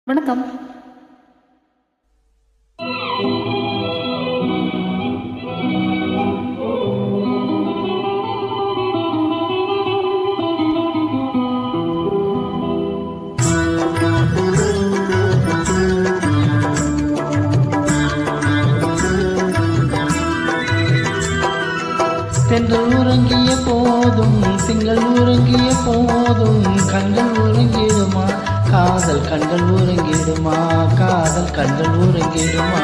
வணக்கம். தென்றல் உறங்கிய போதும் திங்கள் உறங்கிய போதும் கண்கள் உறங்கிடுமா காதல் கண்கள் உறங்கிடுமா காதல் கண்கள் உறங்கிடுமா.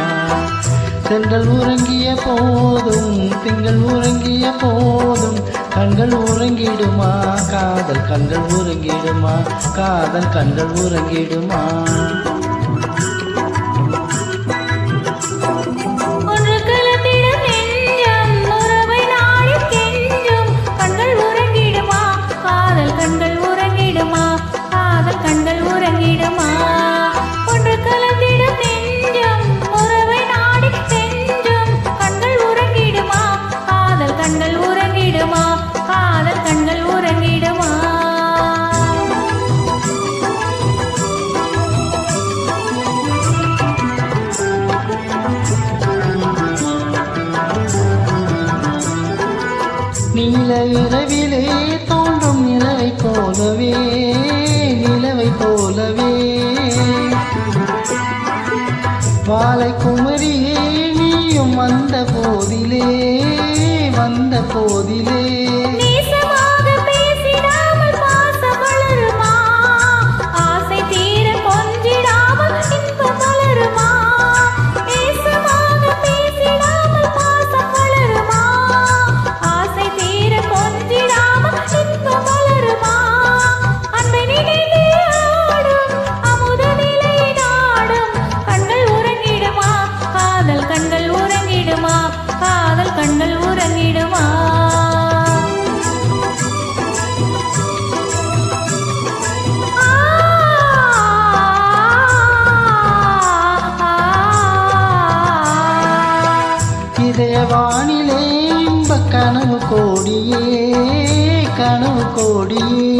தென்றல் உறங்கிய போதும் திங்கள் உறங்கிய போதும் கண்கள் உறங்கிடுமா காதல் கண்கள் உறங்கிடுமா காதல் கண்கள் உறங்கிடுமா. நீல இரவிலே தோன்றும் நிலவை போலவே நிலவை போலவே வாழை குமரியே நீயும் வந்த போதிலே வந்த போதிலே கண்கள் உறங்கிடுமா. இதயவானிலே இன்ப கனவு கோடியே கனவு கோடியே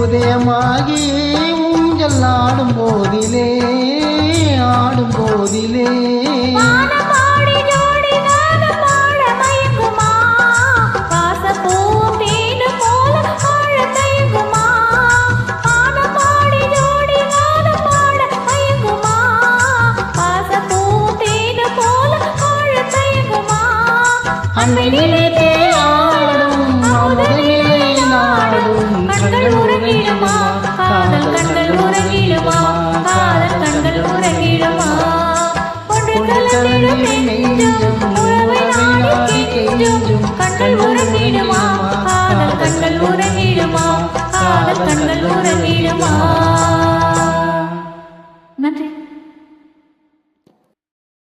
உதயமாகியே ஊஞ்சல் ஆடும் போதிலே ஆடும் போதிலே அன்பினிலே ஆடும் அமுதனிலே நாடும் கண்கள் உறங்கிடுமா காதல் கண்கள் உறங்கிடுமா காதல் கண்கள் உறங்கிடுமா. ஒன்று கலந்திடும் நெஞ்சம் உறவை நாடி கெஞ்சும் கண்கள் உறங்கிடுமா காதல் கண்கள் உறங்கிடுமா காதல் கண்கள் உறங்கிடுமா.